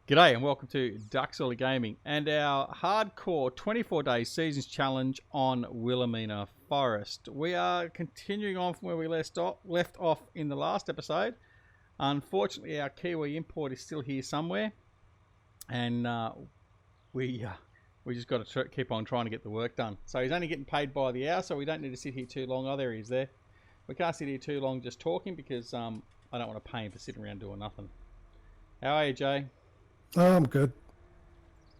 G'day and welcome to Ducks Early Gaming and our hardcore 24-day seasons challenge on Willamina Forest. We are continuing on from where we left off in the last episode. Unfortunately, our Kiwi import is still here somewhere, and we just got to keep on trying to get the work done. So he's only getting paid by the hour, so we don't need to sit here too long. Oh, there he is there. We can't sit here too long just talking because I don't want to pay him for sitting around doing nothing. How are you, Jay? Oh, I'm good.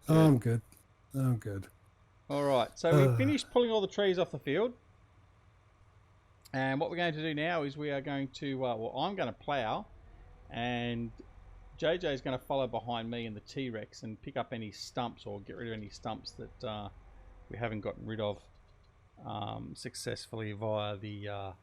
I'm good. I'm good. All right, so we finished pulling all the trees off the field. And what we're going to do now is we are going to, well, I'm going to plough. And JJ is going to follow behind me in the T-Rex and pick up any stumps or get rid of any stumps that we haven't gotten rid of successfully via the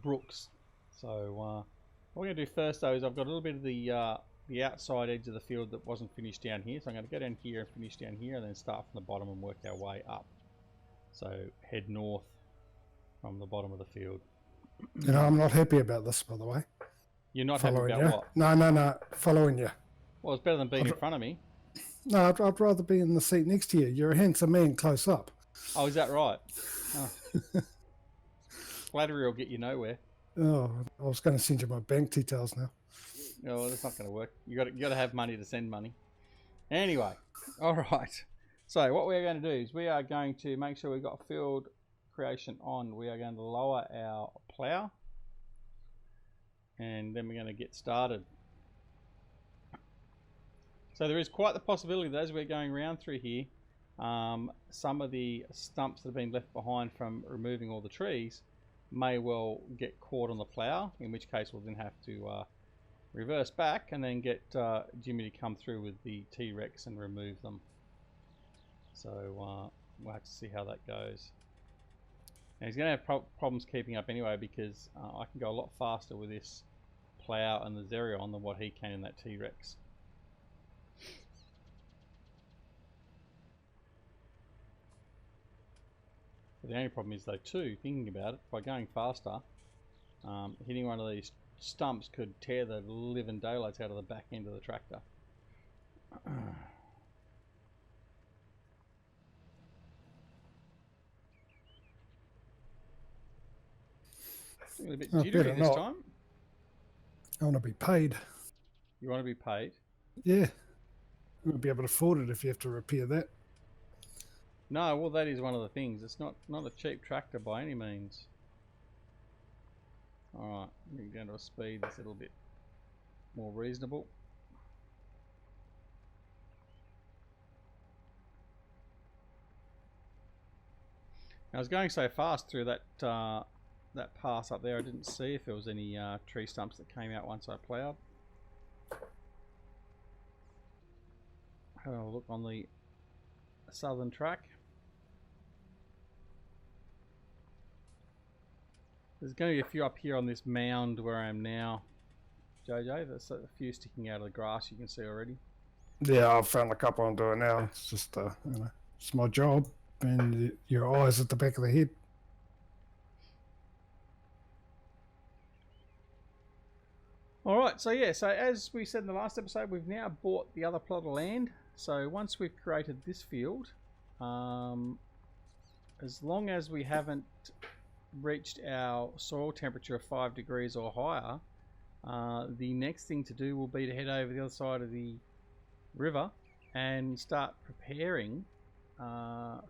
brooks. So what we're going to do first, though, is I've got a little bit of the outside edge of the field that wasn't finished down here, so I'm going to go down here and finish down here and then start from the bottom and work our way up. So head north from the bottom of the field. You know, I'm not happy about this, by the way. You're not happy about what? No, following you. Well, it's better than being in front of me. No, I'd rather be in the seat next to you. You're a handsome man close up. Oh, is that right? Oh. Flattery will get you nowhere. Oh, I was going to send you my bank details now. No, that's not going to work. You got to have money to send money. Anyway, all right. So what we are going to do is we are going to make sure we've got field creation on. We are going to lower our plough, and then we're going to get started. So there is quite the possibility that as we're going around through here, some of the stumps that have been left behind from removing all the trees may well get caught on the plough, in which case we'll then have to reverse back and then get Jimmy to come through with the T-Rex and remove them. So we'll have to see how that goes. And he's going to have problems keeping up anyway, because I can go a lot faster with this plough and the Xerion than what he can in that T-Rex. But the only problem is though too, thinking about it, by going faster, hitting one of these stumps could tear the living daylights out of the back end of the tractor. A bit jittery this time. I want to be paid. You want to be paid? Yeah. You won't be able to afford it if you have to repair that. No, well, that is one of the things. It's not a cheap tractor by any means. Alright, we're going to a speed that's a little bit more reasonable. I was going so fast through that that pass up there, I didn't see if there was any tree stumps that came out once I ploughed. Having a look on the southern track. There's going to be a few up here on this mound where I am now, JJ. There's a few sticking out of the grass you can see already. Yeah, I've found a couple I'm doing now. It's just, you know, it's my job, and your eyes at the back of the head. All right, so yeah, so as we said in the last episode, we've now bought the other plot of land. So once we've created this field, as long as we haven't reached our soil temperature of 5 degrees or higher, the next thing to do will be to head over the other side of the river and start preparing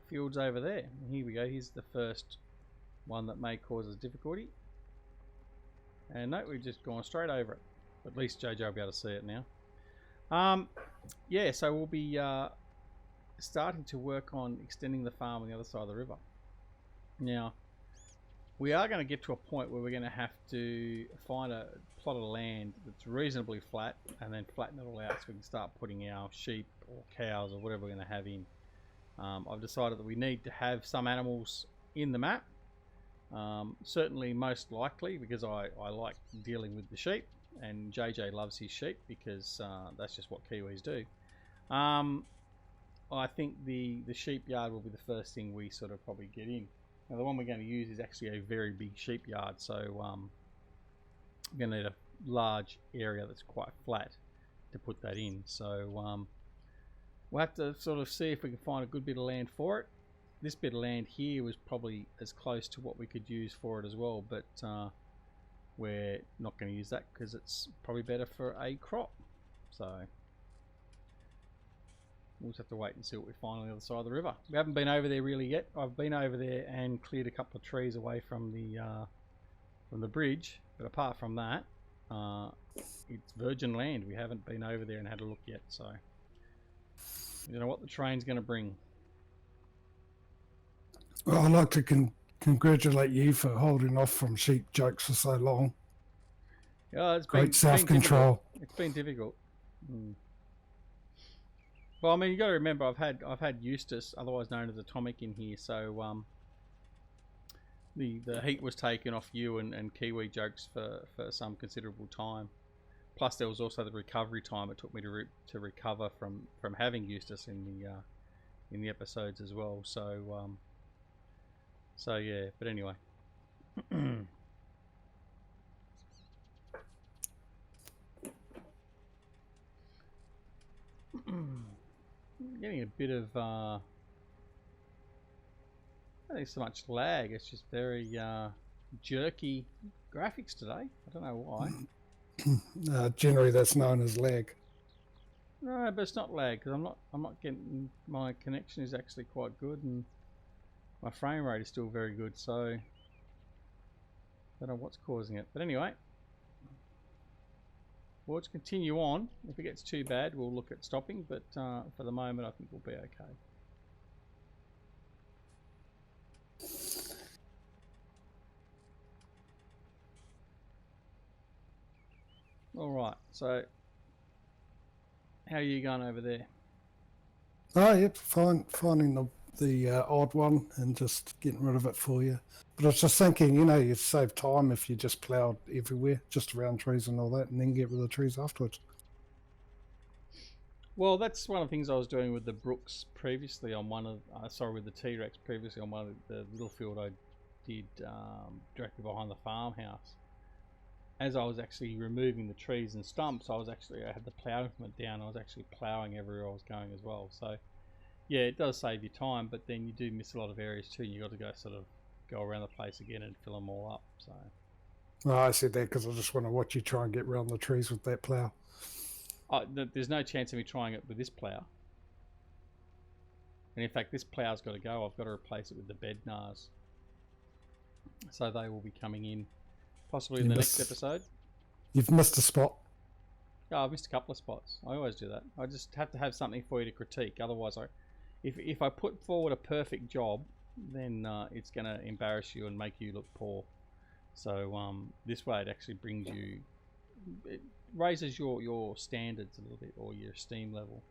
fields over there. And here we go. Here's the first one that may cause us difficulty. And no, we've just gone straight over it. At least JJ will be able to see it now. Yeah, so we'll be starting to work on extending the farm on the other side of the river. Now, we are going to get to a point where we're going to have to find a plot of land that's reasonably flat and then flatten it all out so we can start putting our sheep or cows or whatever we're going to have in. I've decided that we need to have some animals in the map. Certainly most likely because I like dealing with the sheep, and JJ loves his sheep because that's just what Kiwis do. I think the sheep yard will be the first thing we sort of probably get in. Now the one we're going to use is actually a very big sheep yard, so we're going to need a large area that's quite flat to put that in. So we'll have to sort of see if we can find a good bit of land for it. This bit of land here was probably as close to what we could use for it as well, but we're not going to use that because it's probably better for a crop. So we'll just have to wait and see what we find on the other side of the river. We haven't been over there really yet. I've been over there and cleared a couple of trees away from the bridge, but apart from that, it's virgin land. We haven't been over there and had a look yet, so you don't know what the train's going to bring. Well, I'd like to congratulate you for holding off from sheep jokes for so long. Yeah, it's great self-control. It's been difficult. Well, I mean, you got to remember, I've had Eustace, otherwise known as Atomic, in here, so the heat was taken off you and Kiwi jokes for some considerable time. Plus, there was also the recovery time it took me to recover from having Eustace in the episodes as well. So yeah, but anyway. Getting a bit of I don't think so much lag, it's just very jerky graphics today. I don't know why. Generally that's known as lag. No, but it's not lag because I'm not getting, my connection is actually quite good and my frame rate is still very good, so I don't know what's causing it. But anyway, we'll just continue on. If it gets too bad, we'll look at stopping, but for the moment I think we'll be okay. Alright, so how are you going over there? Oh, yep, finding the odd one and just getting rid of it for you. But I was just thinking, you know, you'd save time if you just ploughed everywhere, just around trees and all that, and then get rid of the trees afterwards. Well, that's one of the things I was doing with the Brooks previously on one of, with the T-Rex previously on one of the little field I did directly behind the farmhouse. As I was actually removing the trees and stumps, I had the plough implement down. I was actually ploughing everywhere I was going as well. So, yeah, it does save you time, but then you do miss a lot of areas too. You got to go around the place again and fill them all up. So. Well, I said that because I just want to watch you try and get around the trees with that plough. There's no chance of me trying it with this plough. And in fact, this plough's got to go. I've got to replace it with the Bednars. So they will be coming in. Possibly in the next episode. You've missed a spot. Oh, I've missed a couple of spots. I always do that. I just have to have something for you to critique. Otherwise, if I put forward a perfect job, then it's going to embarrass you and make you look poor. So this way it actually brings you... It raises your standards a little bit, or your esteem level.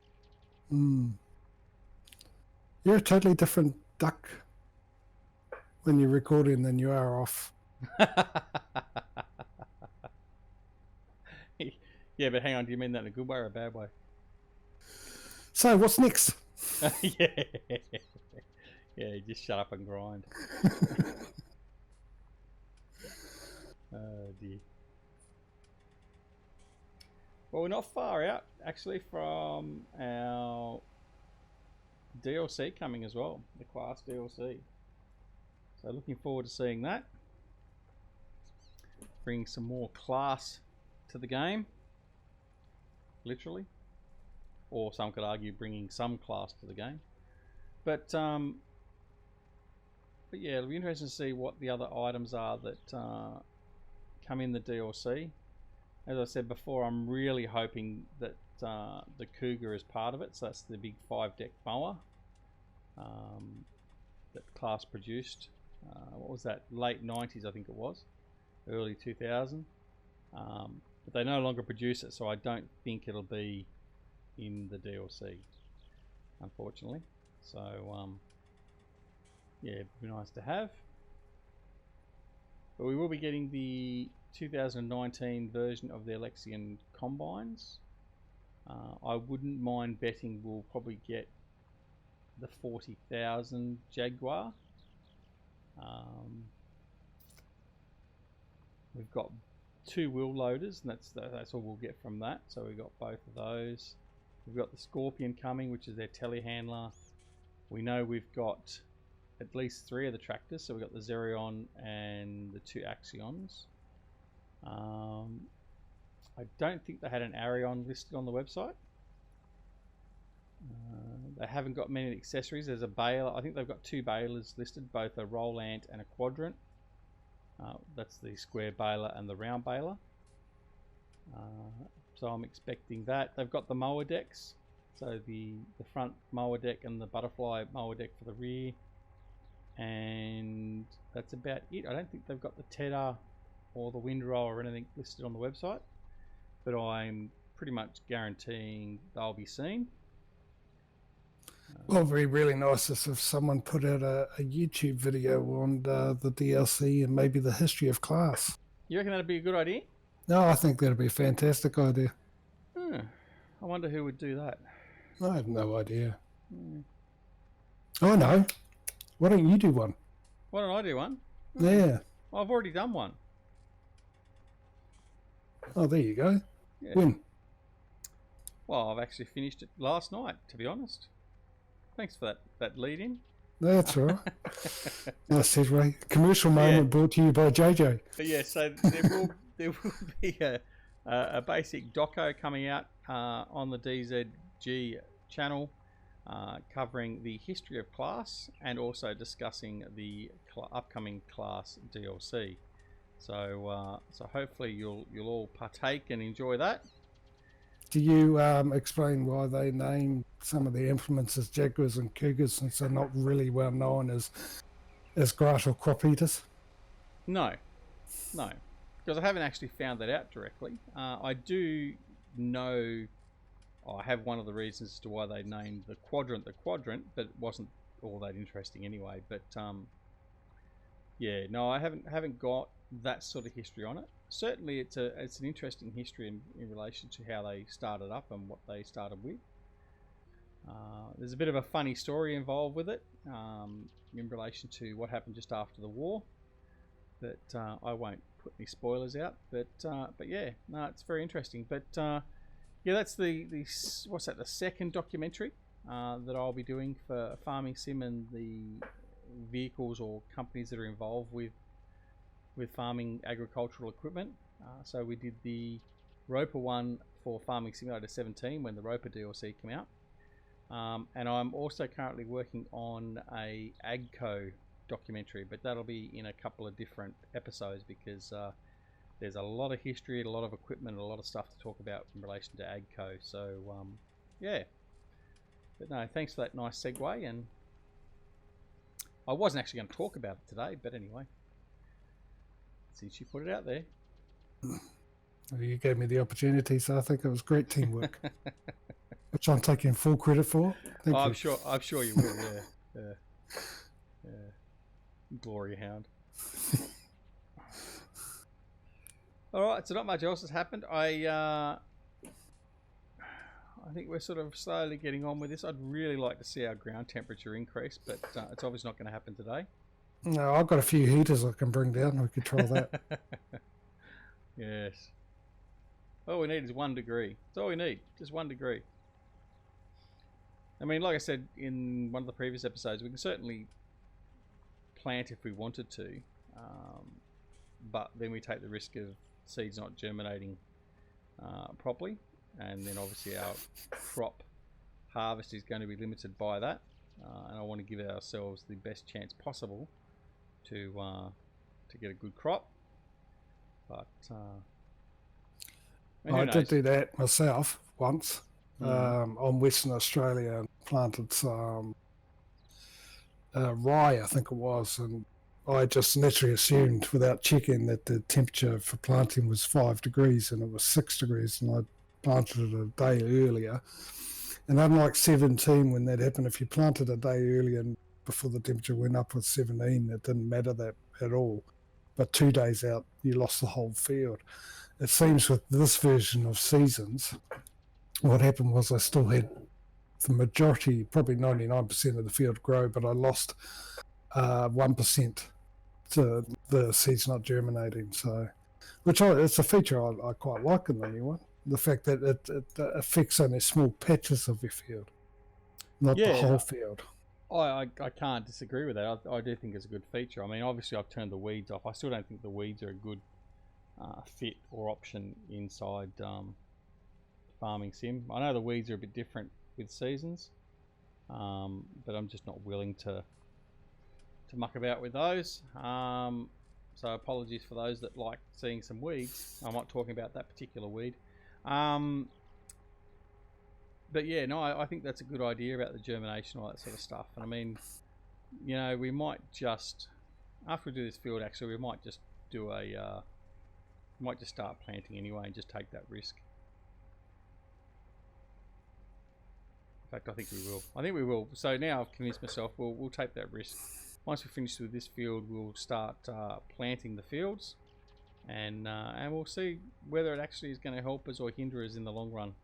You're a totally different duck when you're recording than you are off. Yeah, but hang on, do you mean that in a good way or a bad way? So, what's next? Yeah, just shut up and grind. Oh dear. Well, we're not far out, actually, from our DLC coming as well, the class DLC. So looking forward to seeing that. Bring some more class to the game, literally, or some could argue bringing some class to the game. But yeah, it'll be interesting to see what the other items are that come in the DLC. As I said before, I'm really hoping that the Cougar is part of it. So that's the big 5-deck mower that class produced. What was that? Late 90s, I think it was. Early 2000. But they no longer produce it, so I don't think it'll be in the DLC, unfortunately. So yeah, it'd be nice to have. But we will be getting the 2019 version of the Alexian combines. I wouldn't mind betting we'll probably get the 40,000 Jaguar. We've got 2 wheel loaders, and that's all we'll get from that. So we've got both of those. We've got the Scorpion coming, which is their telehandler. We know we've got at least 3 of the tractors, so we've got the Xerion and the 2 Axions. I don't think they had an Arion listed on the website. They haven't got many accessories. There's a baler. I think they've got 2 balers listed, both a Roland and a Quadrant. That's the square baler and the round baler. So I'm expecting that. They've got the mower decks. So the front mower deck and the butterfly mower deck for the rear. And that's about it. I don't think they've got the tedder or the windrow or anything listed on the website. But I'm pretty much guaranteeing they'll be seen. Well, it'd be really nice if someone put out a YouTube video on the DLC and maybe the history of class. You reckon that'd be a good idea? No, I think that'd be a fantastic idea. I wonder who would do that. I have no idea. Oh, no. Why don't you do one? Why don't I do one? Yeah. Well, I've already done one. Oh, there you go. Yeah. When? Well, I've actually finished it last night, to be honest. Thanks for that lead in. That's all right. Nice segue. Commercial moment brought to you by JJ. But yeah, so there will be a basic doco coming out on the DZG channel, covering the history of class and also discussing the upcoming class DLC. So hopefully you'll all partake and enjoy that. Do you explain why they named some of the implements as Jaguars and Cougars, since they're not really well known as grass or crop eaters? No, because I haven't actually found that out directly. I do know, I have one of the reasons as to why they named the Quadrant, but it wasn't all that interesting anyway. But yeah, no, I haven't got that sort of history on it. Certainly, it's an interesting history in relation to how they started up and what they started with. There's a bit of a funny story involved with it in relation to what happened just after the war, but I won't put any spoilers out. But yeah, no, it's very interesting. But yeah, that's the what's that? The second documentary that I'll be doing for Farming Sim and the vehicles or companies that are involved with farming agricultural equipment. So we did the Roper one for Farming Simulator 17 when the Roper DLC came out. And I'm also currently working on a AGCO documentary, but that'll be in a couple of different episodes because there's a lot of history, a lot of equipment, and a lot of stuff to talk about in relation to AGCO. So yeah, but no, thanks for that nice segue. And I wasn't actually going to talk about it today, but anyway, since you put it out there. Well, you gave me the opportunity, so I think it was great teamwork, which I'm taking full credit for. Thank you. I'm sure you will. Yeah. Glory hound. All right, so not much else has happened. I think we're sort of slowly getting on with this. I'd really like to see our ground temperature increase, but it's obviously not going to happen today. No, I've got a few heaters I can bring down. We could try that. Yes. All we need is 1 degree. That's all we need. Just 1 degree. I mean, like I said in one of the previous episodes, we can certainly plant if we wanted to, but then we take the risk of seeds not germinating properly, and then obviously our crop harvest is going to be limited by that, and I want to give ourselves the best chance possible to get a good crop. But I did do that myself once on Western Australia and planted some rye, I think it was, and I just naturally assumed without checking that the temperature for planting was 5 degrees and it was 6 degrees, and I planted it a day earlier. And unlike 17, when that happened, if you planted a day earlier and before the temperature went up with 17, it didn't matter that at all. But 2 days out, you lost the whole field. It seems with this version of seasons, what happened was I still had the majority, probably 99% of the field grow, but I lost 1% to the seeds not germinating. So which it's a feature I quite like in the new one. The fact that it affects only small patches of your field, not the whole field. I can't disagree with that. I do think it's a good feature. I mean, obviously I've turned the weeds off. I still don't think the weeds are a good fit or option inside farming sim. I know the weeds are a bit different with seasons, but I'm just not willing to muck about with those. So apologies for those that like seeing some weeds. I'm not talking about that particular weed. But yeah, no, I think that's a good idea about the germination, all that sort of stuff. And I mean, you know, we might just, after we do this field, actually, we might just do might just start planting anyway and just take that risk. In fact, I think we will. I think we will. So now I've convinced myself we'll take that risk. Once we finish with this field, we'll start planting the fields, and we'll see whether it actually is going to help us or hinder us in the long run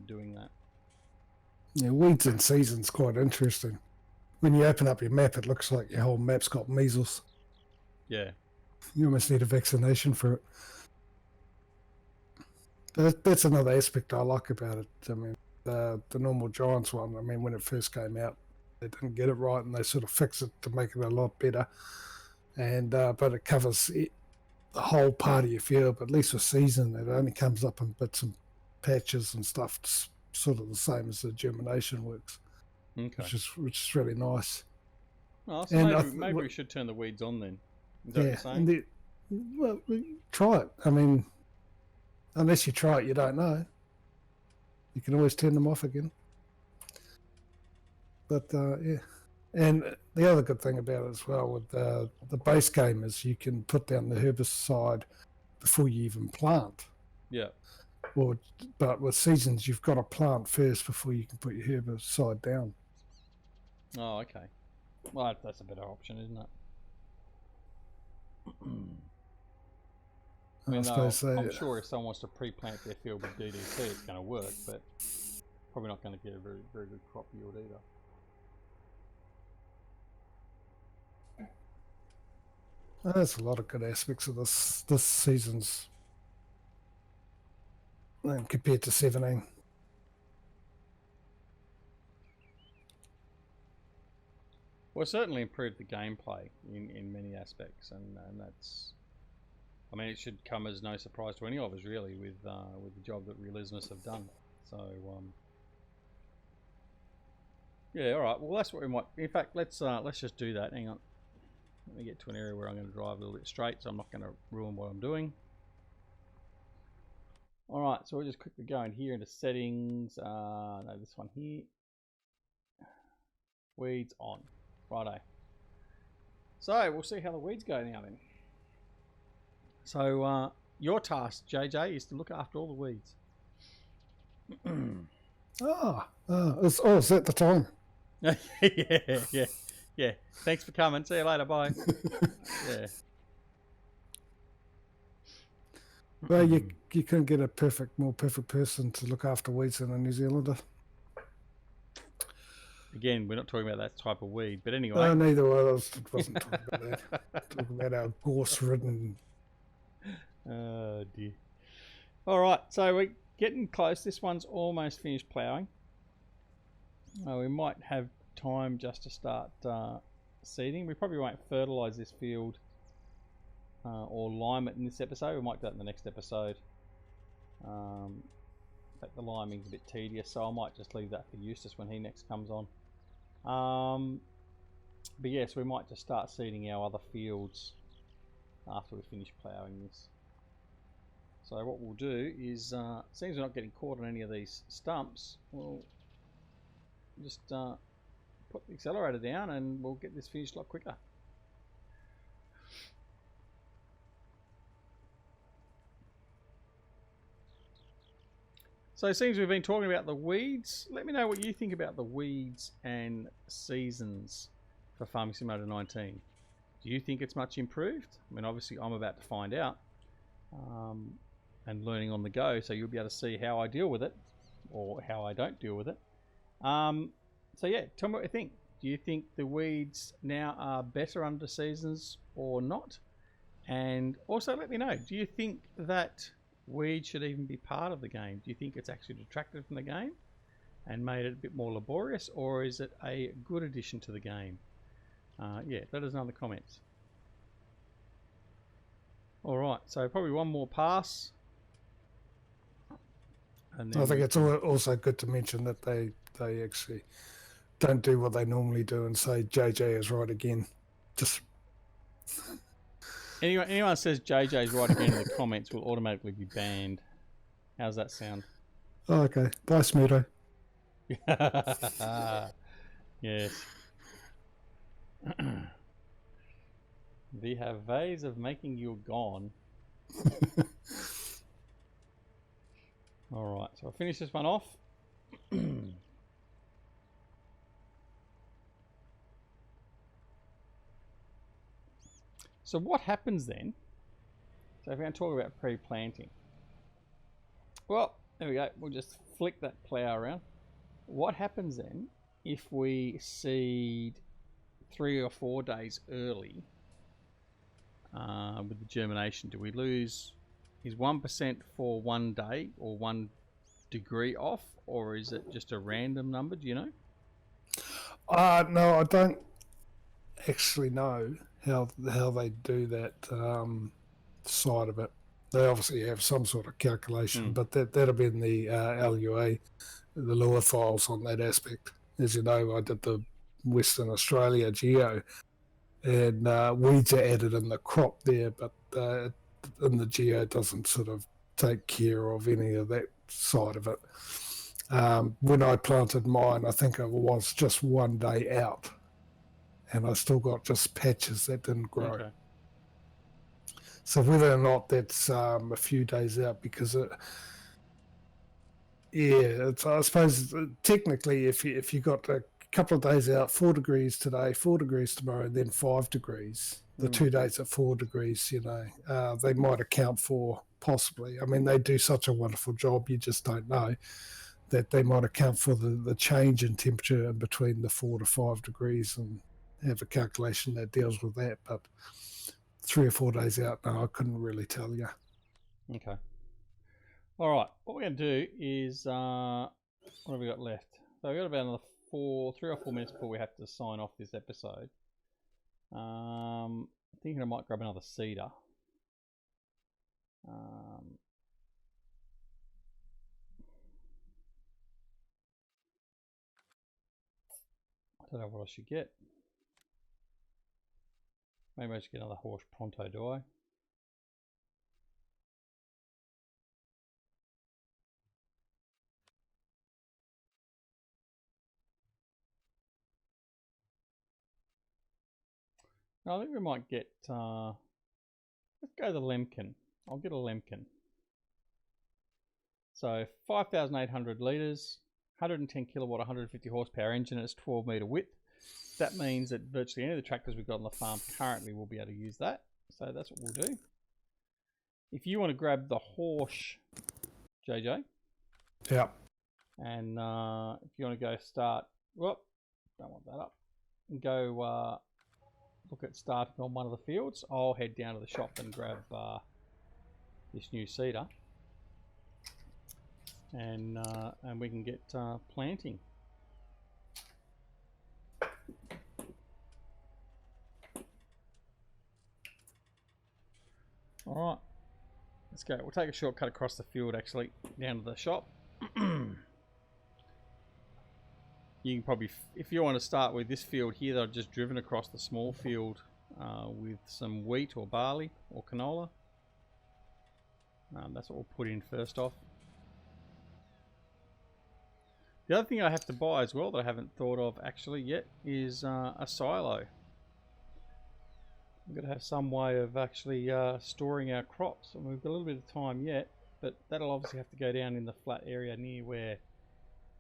doing that. Yeah, weeds in season's quite interesting. When you open up your map, it looks like your whole map's got measles. Yeah. You almost need a vaccination for it. But that's another aspect I like about it. I mean, the normal Giants one, I mean, when it first came out, they didn't get it right, and they sort of fixed it to make it a lot better. And but it covers the whole part of your field. But at least with season, it only comes up in bits and patches and stuff. It's sort of the same as the germination works, which is really nice. Oh, so maybe we should turn the weeds on then. Is that what you're saying? Well, try it. I mean, unless you try it, you don't know. You can always turn them off again. But yeah, and the other good thing about it as well with the base game is you can put down the herbicide before you even plant. Yeah. But with seasons, you've got to plant first before you can put your herbicide down. Oh, okay. Well, that's a better option, isn't it? I mean, suppose I'm sure if someone wants to pre-plant their field with DDT, it's going to work, but probably not going to get a very, very good crop yield either. There's a lot of good aspects of this season's compared to 17. Well, it certainly improved the gameplay in many aspects, and that's, I mean, it should come as no surprise to any of us really with the job that Realismus have done. So yeah, all right. Well, that's what we might. In fact, let's just do that. Hang on. Let me get to an area where I'm going to drive a little bit straight, so I'm not going to ruin what I'm doing. All right, so we'll just quickly go in here into settings. No, this one here. Weeds on. Righto. So we'll see how the weeds go now then. So your task, JJ, is to look after all the weeds. Is that the time? Yeah. Thanks for coming. See you later. Bye. Yeah. Well, you couldn't get a more perfect person to look after weeds than a New Zealander. Again, we're not talking about that type of weed, but anyway. Neither was. I wasn't talking about that. Talking about our gorse-ridden. Oh dear. All right, so we're getting close. This one's almost finished ploughing. We might have time just to start seeding. We probably won't fertilise this field or lime it in this episode. We might do that in the next episode. In fact, the liming's a bit tedious, so I might just leave that for Eustace when he next comes on. But yes, we might just start seeding our other fields after we finish ploughing this. So what we'll do is, seems we're not getting caught on any of these stumps, we'll just put the accelerator down and we'll get this finished a lot quicker. So it seems we've been talking about the weeds. Let me know what you think about the weeds and seasons for Farming Simulator 19. Do you think it's much improved? I mean, obviously I'm about to find out and learning on the go, so you'll be able to see how I deal with it or how I don't deal with it. So yeah, tell me what you think. Do you think the weeds now are better under seasons or not? And also let me know, do you think that weed should even be part of the game? Do you think it's actually detracted from the game and made it a bit more laborious, or is it a good addition to the game? Yeah, let us know in the comments. Alright, so probably one more pass. And then I think it's also good to mention that they actually don't do what they normally do and say JJ is right again. Just anyone says JJ's right again in the comments will automatically be banned. How's that sound? oh, okay. Bye, Smeeto. Yes. We have ways of making you gone. Alright, so I'll finish this one off. So what happens then? So if we're going to talk about pre-planting. Well, there we go. We'll just flick that plough around. What happens then if we seed 3 or 4 days early with the germination? Do we lose, is 1% for 1 day or 1 degree off, or is it just a random number? Do you know? No, I don't actually know how they do that side of it. They obviously have some sort of calculation, but that'll be in the LUA, the Lua files on that aspect. As you know, I did the Western Australia geo, and weeds are added in the crop there, but in the geo it doesn't sort of take care of any of that side of it. When I planted mine, I think it was just 1 day out, and I still got just patches that didn't grow. Okay. So whether or not that's a few days out, because I suppose technically if you got a couple of days out, 4 degrees today, 4 degrees tomorrow, and then 5 degrees, the 2 days at 4 degrees, you know, they might account for possibly. I mean, they do such a wonderful job, you just don't know, that they might account for the change in temperature in between the 4 to 5 degrees and have a calculation that deals with that. But 3 or 4 days out, no, I couldn't really tell you. Okay. All right. What we're going to do is, what have we got left? So we've got about another 3 or 4 minutes before we have to sign off this episode. Thinking I might grab another cedar. I don't know what I should get. Maybe I should get another horse pronto, do I? No, I think we might get, let's go the Lemken. I'll get a Lemken. So 5,800 litres, 110 kilowatt, 150 horsepower engine, and it's 12 metre width. That means that virtually any of the tractors we've got on the farm currently will be able to use that. So that's what we'll do. If you want to grab the horse, JJ. Yeah. And if you want to go start, whoop, don't want that up. And go look at starting on one of the fields. I'll head down to the shop and grab this new seeder. And we can get planting. All right, let's go. We'll take a shortcut across the field, actually, down to the shop. You can probably, if you want to start with this field here that I've just driven across the small field with some wheat or barley or canola. That's what we'll put in first off. The other thing I have to buy as well that I haven't thought of actually yet is a silo. We've got to have some way of actually storing our crops, and we've got a little bit of time yet, but that'll obviously have to go down in the flat area near where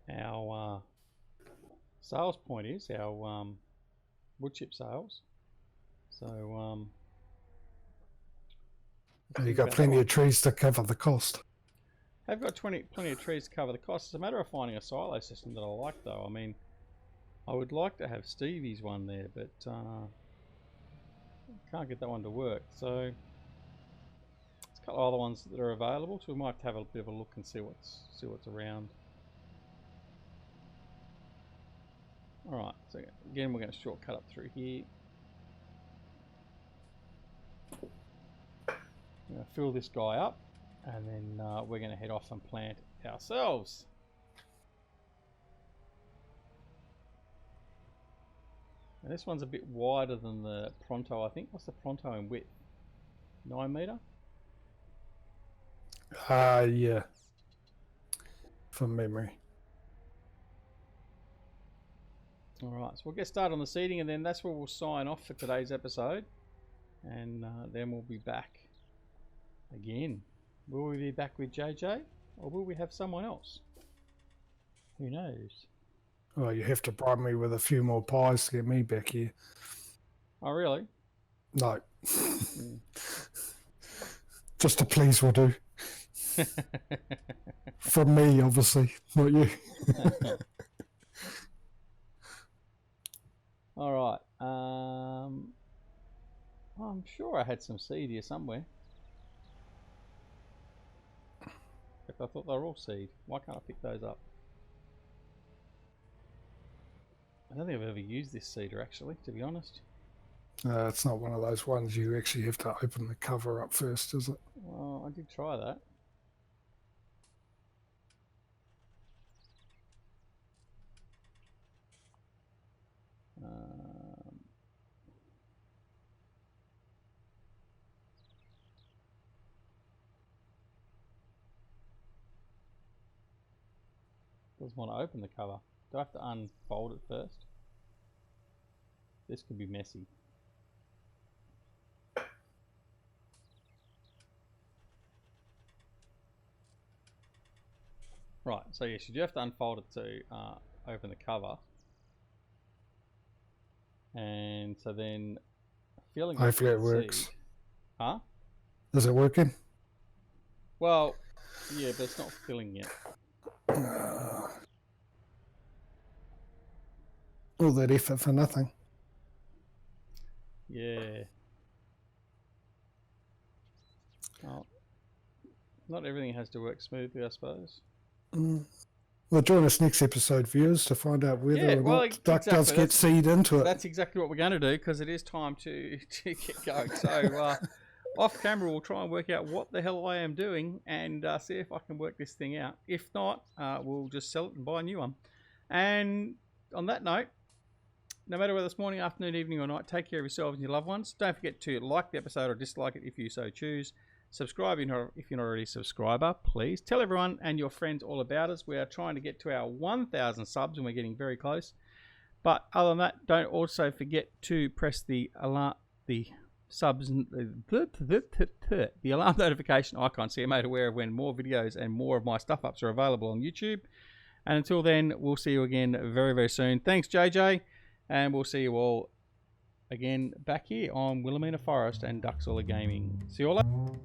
our sales point is, our wood chip sales. So you've got plenty of trees to cover the cost. I've got plenty of trees to cover the cost. It's a matter of finding a silo system that I like, though. I mean, I would like to have Stevie's one there, but can't get that one to work. So couple of other ones that are available, so we might have a bit of a look and see what's around. Alright, so again we're going to shortcut up through here. I'm going to fill this guy up, and then we're going to head off and plant ourselves. And this one's a bit wider than the Pronto, I think. What's the Pronto in width? 9 metre? Yeah. From memory. Alright, so we'll get started on the seeding, and then that's where we'll sign off for today's episode. And then we'll be back again. Will we be back with JJ? Or will we have someone else? Who knows? Well, you have to bribe me with a few more pies to get me back here. Oh, really? No. Just to please will do. From me, obviously, not you. Alright. I'm sure I had some seed here somewhere. I thought they were all seed. Why can't I pick those up? I don't think I've ever used this seeder actually, to be honest. It's not one of those ones you actually have to open the cover up first, is it? Well, I did try that. Doesn't want to open the cover. Do I have to unfold it first? This could be messy. Right, so yes, you do have to unfold it to open the cover. And so then filling hopefully it works. Seed. Huh? Is it working? Well, yeah, but it's not filling yet. All that effort for nothing. Yeah. Well, not everything has to work smoothly, I suppose. Well, join us next episode, viewers, to find out whether or not Duck does get seed into it. That's exactly what we're going to do, because it is time to get going. So off camera, we'll try and work out what the hell I am doing and see if I can work this thing out. If not, we'll just sell it and buy a new one. And on that note, no matter whether it's morning, afternoon, evening or night, take care of yourselves and your loved ones. Don't forget to like the episode or dislike it if you so choose. Subscribe if you're not already a subscriber, please. Tell everyone and your friends all about us. We are trying to get to our 1,000 subs and we're getting very close. But other than that, don't also forget to press the alarm, the alarm notification icon so you're made aware of when more videos and more of my stuff ups are available on YouTube. And until then, we'll see you again very, very soon. Thanks, JJ. And we'll see you all again back here on Willamina Forest and Duxola Gaming. See you all later.